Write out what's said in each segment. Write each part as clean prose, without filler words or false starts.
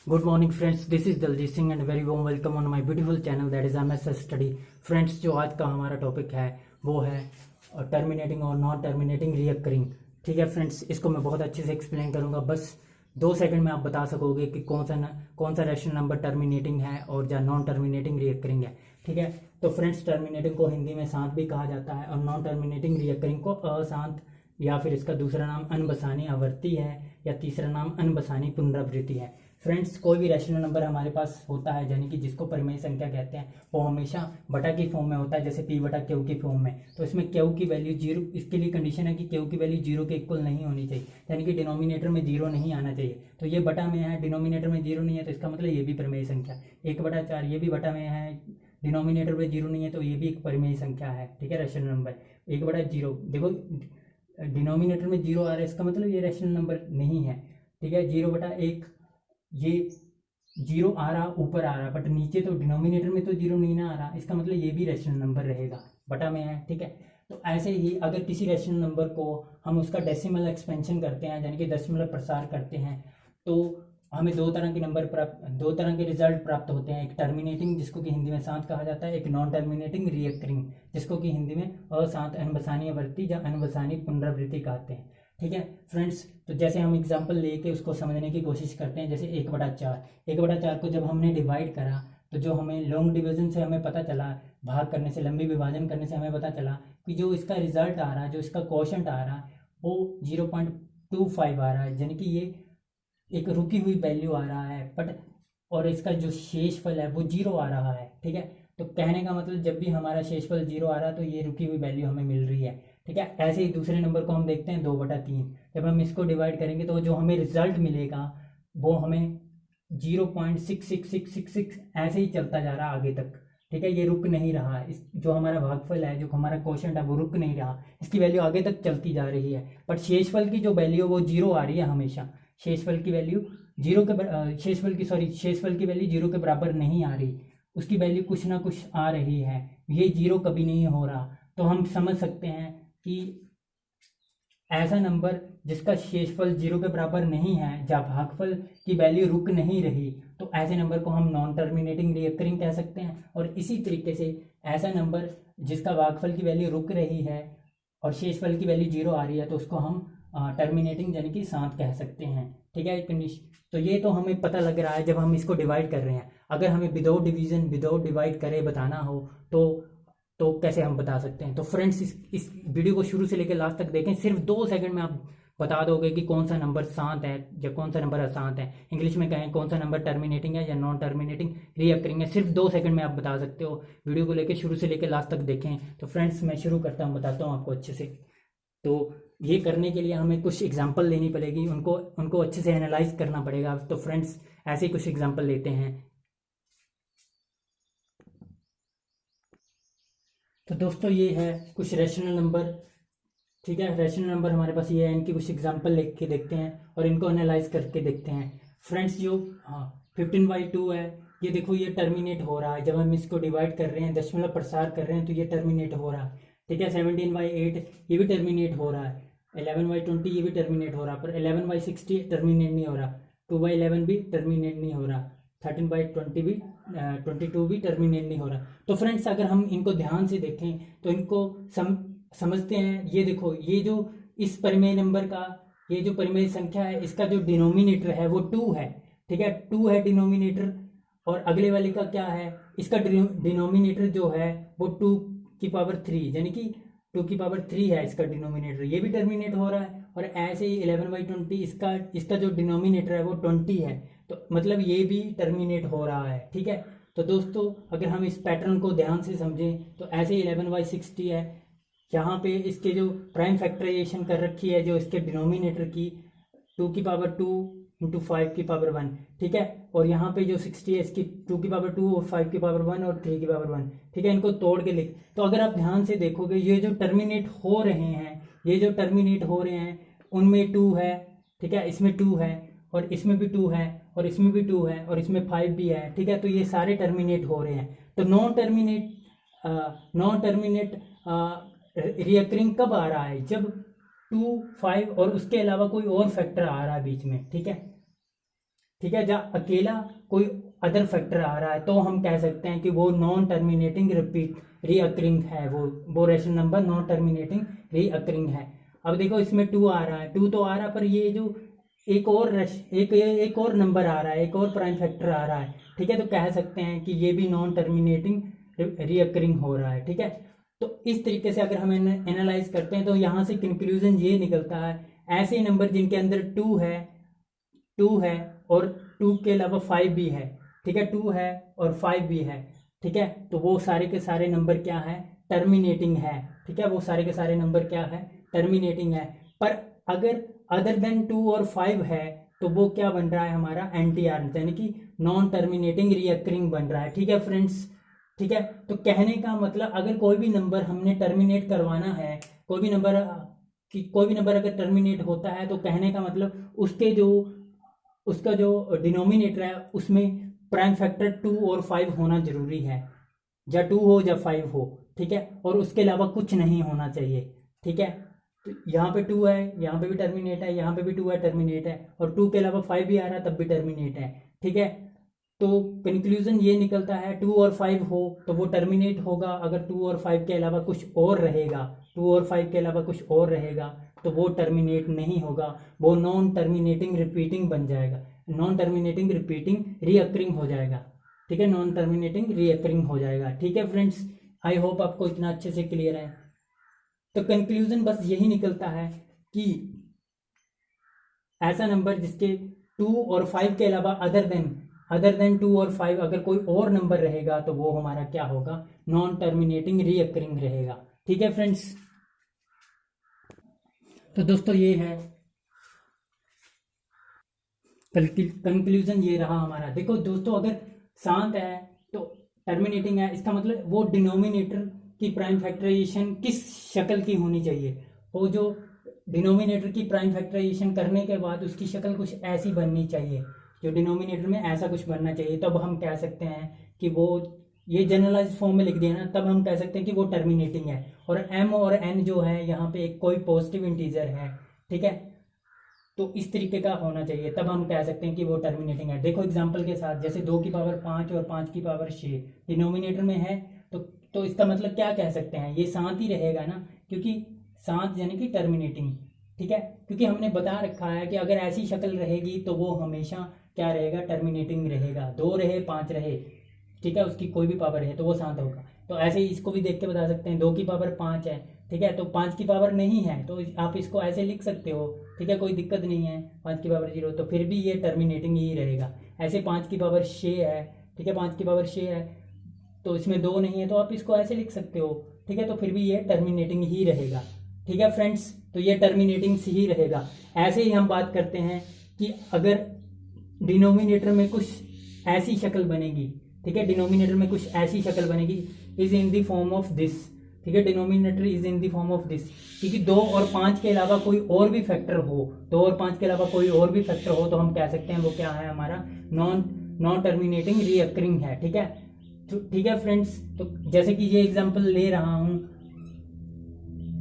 Good morning friends, this is Daljit Singh and very warm welcome on my beautiful channel that is MSS study. Friends, जो आज का हमारा topic है वो है टर्मिनेटिंग और नॉन टर्मिनेटिंग रीअकरिंग। ठीक है फ्रेंड्स, इसको मैं बहुत अच्छे से एक्सप्लेन करूंगा। बस 2 सेकंड में आप बता सकोगे कि कौन सा रैशनल नंबर टर्मिनेटिंग है और या नॉन टर्मिनेटिंग रीअकरिंग है। ठीक है, तो फ्रेंड्स, टर्मिनेटिंग को हिंदी में शांत भी कहा जाता है और नॉन टर्मिनेटिंग रीअकरिंग को अशांत, या फिर इसका दूसरा नाम अनबसानी आवर्ती है या तीसरा नाम अनबसानी पुनरावृत्ति है। फ्रेंड्स, कोई भी रैशनल नंबर हमारे पास होता है यानी कि जिसको परिमेय संख्या कहते हैं, वो हमेशा बटा की फॉर्म में होता है, जैसे पी बटा क्यू की फॉर्म में। तो इसमें क्यू की वैल्यू जीरो, इसके लिए कंडीशन है कि क्यू की वैल्यू जीरो के इक्वल नहीं होनी चाहिए, यानी कि डिनोमिनेटर में जीरो नहीं आना चाहिए। तो ये बटा में है, डिनोमिनेटर में जीरो नहीं है, तो इसका मतलब ये भी परिमेय संख्या। 1/4 ये भी बटा में है, डिनोमिनेटर में जीरो नहीं है, तो ये भी एक परिमेय संख्या है। ठीक है, रैशनल नंबर 1/0, देखो डिनोमिनेटर में जीरो आ रहा है, इसका मतलब ये रैशनल नंबर नहीं है। ठीक है, 0/1 ये जीरो आ रहा, ऊपर आ रहा, बट नीचे तो डिनोमिनेटर में तो जीरो नहीं ना आ रहा, इसका मतलब ये भी रैशनल नंबर रहेगा, बटा में है। ठीक है, तो ऐसे ही अगर किसी रैशनल नंबर को हम उसका डेसिमल एक्सपेंशन करते हैं, यानी कि दशमलव प्रसार करते हैं, तो हमें दो तरह के रिजल्ट प्राप्त होते हैं। एक टर्मिनेटिंग, जिसको कि हिंदी में शांत कहा जाता है, एक नॉन टर्मिनेटिंग रीअकरिंग, जिसको कि हिंदी में अशांत अनबसानी आवर्ती या अनबसानी पुनरावृत्ति कहते हैं। ठीक है फ्रेंड्स, तो जैसे हम एग्जांपल लेके उसको समझने की कोशिश करते हैं। जैसे 1/4 को जब हमने डिवाइड करा, तो जो हमें लॉन्ग डिवीजन से हमें पता चला, भाग करने से, लंबी विभाजन करने से हमें पता चला कि जो इसका रिजल्ट आ रहा है, जो इसका क्वोशंट आ रहा है, वो 0.25 आ रहा है, यानी कि ये एक रुकी हुई वैल्यू आ रहा है, बट और इसका जो शेषफल है वो जीरो आ रहा है। ठीक है, तो कहने का मतलब जब भी हमारा शेषफल जीरो आ रहा है तो ये रुकी हुई वैल्यू हमें मिल रही है। ठीक है, ऐसे ही दूसरे नंबर को हम देखते हैं 2/3। जब हम इसको डिवाइड करेंगे तो जो हमें रिजल्ट मिलेगा वो हमें 0.66666 ऐसे ही चलता जा रहा है आगे तक। ठीक है, ये रुक नहीं रहा है, इस जो हमारा भागफल है, जो हमारा क्वोशंट है, वो रुक नहीं रहा, इसकी वैल्यू आगे तक चलती जा रही है। बट शेषफल की जो वैल्यू है वो जीरो आ रही है हमेशा। शेषफल की वैल्यू शेषफल की वैल्यू जीरो के बराबर नहीं आ रही, उसकी वैल्यू कुछ ना कुछ आ रही है, ये जीरो कभी नहीं हो रहा। तो हम समझ सकते हैं कि ऐसा नंबर जिसका शेषफल जीरो के बराबर नहीं है, जहाँ भागफल की वैल्यू रुक नहीं रही, तो ऐसे नंबर को हम नॉन टर्मिनेटिंग रीअकरिंग कह सकते हैं। और इसी तरीके से ऐसा नंबर जिसका भागफल की वैल्यू रुक रही है और शेषफल की वैल्यू जीरो आ रही है, तो उसको हम टर्मिनेटिंग यानी कि शांत कह सकते हैं। ठीक है, कंडीशन तो ये तो हमें पता लग रहा है जब हम इसको डिवाइड कर रहे हैं। अगर हमें विदाउट डिवीजन, विदाउट डिवाइड करे बताना हो तो कैसे हम बता सकते हैं। तो फ्रेंड्स, इस वीडियो को शुरू से लेकर लास्ट तक देखें, सिर्फ 2 सेकंड में आप बता दोगे कि कौन सा नंबर शांत है या कौन सा नंबर अशांत है। इंग्लिश में कहें कौन सा नंबर टर्मिनेटिंग है या नॉन टर्मिनेटिंग रीअकरिंग है, सिर्फ 2 सेकंड में आप बता सकते हो। वीडियो को लेकर शुरू से लेकर लास्ट तक देखें। तो फ्रेंड्स, मैं शुरू करता हूँ, बताता हूँ आपको अच्छे से। तो ये करने के लिए हमें कुछ एग्जाम्पल लेनी पड़ेगी, उनको उनको अच्छे से एनालाइज करना पड़ेगा। तो फ्रेंड्स, ऐसे ही कुछ एग्जाम्पल लेते हैं। तो दोस्तों, ये है कुछ रैशनल नंबर। ठीक है, रैशनल नंबर हमारे पास ये है, इनकी कुछ एग्जाम्पल लिख के देखते हैं और इनको एनालाइज करके देखते हैं। फ्रेंड्स, जो 15/2 है, ये देखो ये टर्मिनेट हो रहा है। जब हम इसको डिवाइड कर रहे हैं, दशमलव प्रसार कर रहे हैं, तो ये टर्मिनेट हो रहा है। ठीक है, 17/8 ये भी टर्मिनेट हो रहा है। 11/20 ये भी टर्मिनेट हो रहा है, पर 11/60 टर्मिनेट नहीं हो रहा। 2/11 भी टर्मिनेट नहीं हो रहा। 13/22 भी टर्मिनेट नहीं हो रहा। तो फ्रेंड्स, अगर हम इनको ध्यान से देखें तो इनको समझते हैं। ये देखो, ये जो इस परिमेय नंबर का, ये जो परिमेय संख्या है, इसका जो डिनोमिनेटर है वो 2 है। ठीक है, 2 है डिनोमिनेटर। और अगले वाले का क्या है, इसका डिनोमिनेटर जो है वो 2⁻3, यानी कि 2⁻3 है इसका डिनोमिनेटर, ये भी टर्मिनेट हो रहा है। और ऐसे ही 11/20 इसका जो डिनोमिनेटर है वो 20 है, तो मतलब ये भी टर्मिनेट हो रहा है। ठीक है, तो दोस्तों, अगर हम इस पैटर्न को ध्यान से समझें तो ऐसे ही 11/60 है, यहाँ पे इसके जो प्राइम फैक्टराइजेशन कर रखी है, जो इसके डिनोमिनेटर की 2⁻2 इंटू 5⁻1। ठीक है, और यहाँ पे जो 60 है, इसकी 2⁻2 और 5⁻1 और 3⁻1। ठीक है, इनको तोड़ के लिख, तो अगर आप ध्यान से देखोगे, ये जो टर्मिनेट हो रहे हैं, उनमें 2 है। ठीक है, इसमें 2 है और इसमें भी 2 है और इसमें भी 2 है और इसमें 5 भी है। ठीक है, तो ये सारे टर्मिनेट हो रहे हैं। तो नॉन टर्मिनेट रियकरिंग कब आ रहा है, जब 2, 5 और उसके अलावा कोई और फैक्टर आ रहा है बीच में। ठीक है, ठीक है, जहाँ अकेला कोई अदर फैक्टर आ रहा है तो हम कह सकते हैं कि वो नॉन टर्मिनेटिंग रीअकरिंग है, वो rational number non terminating recurring है। अब देखो इसमें 2 आ रहा है, 2 तो आ रहा है, पर ये जो एक और नंबर आ रहा है, एक और प्राइम फैक्टर आ रहा है, ठीक है, तो कह सकते हैं कि ये भी नॉन टर्मिनेटिंग रीअकरिंग हो रहा है। ठीक है, तो इस तरीके से अगर हम एनालाइज करते हैं तो यहाँ से कंक्लूजन ये निकलता है, ऐसे नंबर जिनके अंदर 2 है और 2 के अलावा 5 भी है, ठीक है, 2 है और 5 भी है, ठीक है, तो वो सारे के सारे नंबर क्या है, टर्मिनेटिंग है। ठीक है, वो सारे के सारे नंबर क्या है, टर्मिनेटिंग है। पर अगर अदर देन 2 और 5 है तो वो क्या बन रहा है, हमारा एनटीआर, यानी कि नॉन टर्मिनेटिंग रीअकरिंग बन रहा है। ठीक है फ्रेंड्स, ठीक है, तो कहने का मतलब अगर कोई भी नंबर हमने टर्मिनेट करवाना है, कोई भी नंबर अगर टर्मिनेट होता है तो कहने का मतलब उसका जो डिनोमिनेटर है उसमें प्राइम फैक्टर 2 और 5 होना जरूरी है, या 2 हो या 5 हो। ठीक है, और उसके अलावा कुछ नहीं होना चाहिए। ठीक है, तो यहाँ पे 2 है, यहाँ पे भी टर्मिनेट है, यहाँ पे भी 2 है, टर्मिनेट है, और 2 के अलावा 5 भी आ रहा है तब भी टर्मिनेट है। ठीक है, तो कंक्लूजन ये निकलता है 2 और 5 हो तो वो टर्मिनेट होगा, अगर 2 और 5 के अलावा कुछ और रहेगा, 2 और 5 के अलावा कुछ और रहेगा तो वो टर्मिनेट नहीं होगा, वो नॉन टर्मिनेटिंग रिपीटिंग बन जाएगा, नॉन टर्मिनेटिंग रिपीटिंग रीअकरिंग हो जाएगा। ठीक है, नॉन टर्मिनेटिंग रीअकरिंग हो जाएगा। ठीक है फ्रेंड्स, आई होप आपको इतना अच्छे से क्लियर है। तो कंक्लूजन बस यही निकलता है कि ऐसा नंबर जिसके 2 और 5 के अलावा अदर देन 2 और 5 अगर कोई और नंबर रहेगा तो वो हमारा क्या होगा, नॉन टर्मिनेटिंग रीअकरिंग रहेगा। ठीक है फ्रेंड्स, तो दोस्तों ये है कंक्लूजन, ये रहा हमारा। देखो दोस्तों, अगर शांत है तो टर्मिनेटिंग है, इसका मतलब वो डिनोमिनेटर की प्राइम फैक्टराइजेशन किस शक्ल की होनी चाहिए, वो जो डिनोमिनेटर की प्राइम फैक्टराइजेशन करने के बाद उसकी शक्ल कुछ ऐसी बननी चाहिए, जो डिनोमिनेटर में ऐसा कुछ बनना चाहिए, तब हम कह सकते हैं कि वो, ये जनरलाइज फॉर्म में लिख दिया ना, तब हम कह सकते हैं कि वो टर्मिनेटिंग है। और m और n जो है यहाँ पे एक कोई पॉजिटिव इंटीजर है, ठीक है, तो इस तरीके का होना चाहिए, तब हम कह सकते हैं कि वो टर्मिनेटिंग है। देखो एग्जांपल के साथ, जैसे 2 की पावर 5 और 5 की पावर 6 डिनोमिनेटर में है, तो इसका मतलब क्या कह सकते हैं, ये साथ ही रहेगा ना, क्योंकि साथ यानी कि टर्मिनेटिंग। ठीक है, क्योंकि हमने बता रखा है कि अगर ऐसी शक्ल रहेगी तो वो हमेशा क्या रहेगा, टर्मिनेटिंग रहेगा, 2 रहे 5 रहे, ठीक है, उसकी कोई भी पावर है तो वो शांत होगा। तो ऐसे ही इसको भी देख के बता सकते हैं, 2 की पावर 5 है, ठीक है, तो 5 की पावर नहीं है तो आप इसको ऐसे लिख सकते हो, ठीक है, कोई दिक्कत नहीं है, 5 की पावर 0, तो फिर भी ये टर्मिनेटिंग ही रहेगा। ऐसे 5 की पावर 6 है, ठीक है, 5 की पावर 6 है तो इसमें 2 नहीं है तो आप इसको ऐसे लिख सकते हो, ठीक है, तो फिर भी ये टर्मिनेटिंग ही रहेगा। ठीक है फ्रेंड्स, तो ये टर्मिनेटिंग ही रहेगा। ऐसे ही हम बात करते हैं कि अगर डिनोमिनेटर में कुछ ऐसी शक्ल बनेगी, ठीक है, डिनोमिनेटर में कुछ ऐसी शक्ल बनेगी, is in the form of this, ठीक है, denominator is in the form of this, क्योंकि 2 और 5 के अलावा कोई और भी फैक्टर हो, 2 और 5 के अलावा कोई और भी फैक्टर हो तो हम कह सकते हैं वो क्या है, हमारा नॉन टर्मिनेटिंग रीअकरिंग है। ठीक है, तो ठीक है फ्रेंड्स, तो जैसे कि ये एग्जांपल ले रहा हूं,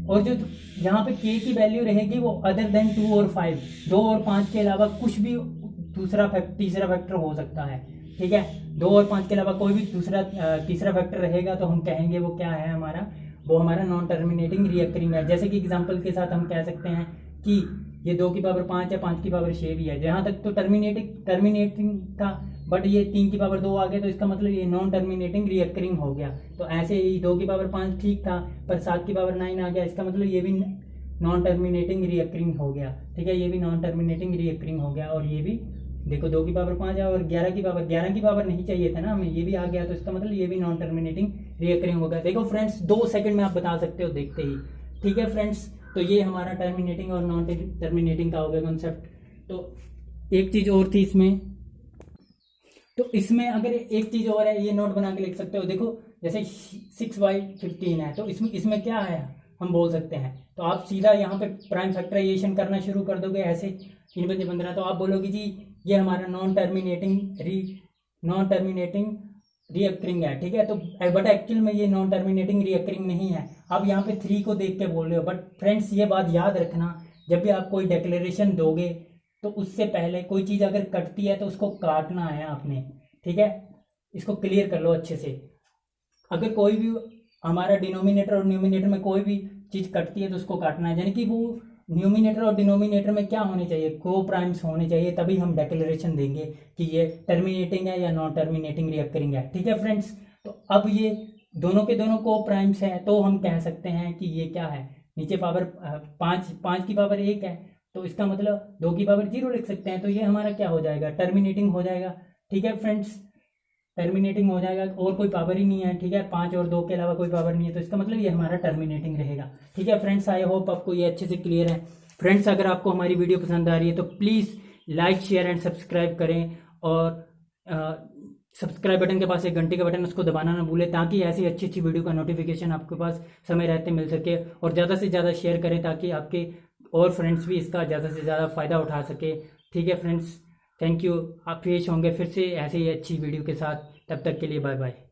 और जो यहाँ पे k की वैल्यू रहेगी वो अदर देन 2 और 5, 2 और 5 के अलावा कुछ भी तीसरा फैक्टर हो सकता है। ठीक है, 2 और 5 के अलावा कोई भी तीसरा फैक्टर रहेगा तो हम कहेंगे वो क्या है, वो हमारा नॉन टर्मिनेटिंग रीअकरिंग है। जैसे कि एग्जांपल के साथ हम कह सकते हैं कि ये 2 की पावर 5 है, 5 की पावर 6 भी है, जहाँ तक तो टर्मिनेटिंग था, बट ये 3 की पावर 2 आ गया तो इसका मतलब ये नॉन टर्मिनेटिंग रीअकरिंग हो गया। तो ऐसे ही 2 की पावर 5 ठीक था, पर 7 की पावर 9 आ गया, इसका मतलब ये भी नॉन टर्मिनेटिंग रीअकरिंग हो गया। ठीक है, ये भी नॉन टर्मिनेटिंग रीअकरिंग हो गया, और ये भी देखो 2 की पावर 5 है और 11 की पावर नहीं चाहिए था ना हमें, ये भी आ गया, तो इसका मतलब ये भी नॉन टर्मिनेटिंग रीअकरिंग हो गया। देखो फ्रेंड्स, 2 सेकंड में आप बता सकते हो देखते ही। ठीक है फ्रेंड्स, तो ये हमारा टर्मिनेटिंग और नॉन टर्मिनेटिंग का हो गया कॉन्सेप्ट। तो एक चीज और थी इसमें, तो इसमें अगर एक चीज और है, ये नोट बना के लिख सकते हो। देखो जैसे 6/15 है, तो इसमें क्या है हम बोल सकते हैं, तो आप सीधा यहाँ पे प्राइम फैक्टराइजेशन करना शुरू कर दोगे, ऐसे 3 बजे 15, तो आप बोलोगे जी ये हमारा नॉन टर्मिनेटिंग रीअकरिंग है। ठीक है, तो बट एक्चुअल में ये नॉन टर्मिनेटिंग रीअकरिंग नहीं है। आप यहाँ पे 3 को देख के बोल रहे हो, बट फ्रेंड्स ये बात याद रखना, जब भी आप कोई डिक्लेरेशन दोगे तो उससे पहले कोई चीज़ अगर कटती है तो उसको काटना है आपने, ठीक है। इसको क्लियर कर लो अच्छे से। अगर कोई भी हमारा डिनोमिनेटर और न्यूमिनेटर में कोई भी चीज़ कटती है तो उसको काटना है, यानी कि वो न्यूमिनेटर और डिनोमिनेटर में क्या होने चाहिए, को प्राइम्स होने चाहिए, तभी हम डिक्लेरेशन देंगे कि ये टर्मिनेटिंग है या नॉन टर्मिनेटिंग रिकरिंग है, ठीक है फ्रेंड्स। तो अब ये दोनों के दोनों को प्राइम्स है तो हम कह सकते हैं कि ये क्या है, नीचे पावर 5 की पावर 1 है, तो इसका मतलब 2 की पावर 0 लिख सकते हैं, तो ये हमारा क्या हो जाएगा, टर्मिनेटिंग हो जाएगा, ठीक है फ्रेंड्स। टर्मिनेटिंग हो जाएगा, और कोई पावर ही नहीं है, ठीक है, 5 और 2 के अलावा कोई पावर नहीं है, तो इसका मतलब ये हमारा टर्मिनेटिंग रहेगा, ठीक है फ्रेंड्स। आई होप आपको ये अच्छे से क्लियर है। फ्रेंड्स अगर आपको हमारी वीडियो पसंद आ रही है तो please like share and subscribe करें, और सब्सक्राइब बटन के पास एक घंटे का बटन, उसको दबाना ना भूलें, ताकि ऐसी अच्छी अच्छी वीडियो का नोटिफिकेशन आपके पास समय रहते मिल सके। और ज़्यादा से ज़्यादा शेयर करें ताकि आपके और फ्रेंड्स भी इसका ज़्यादा से ज़्यादा फ़ायदा उठा सके, ठीक है फ्रेंड्स। Thank you. आप पेश होंगे फिर से ऐसे ही अच्छी वीडियो के साथ, तब तक के लिए बाय बाय।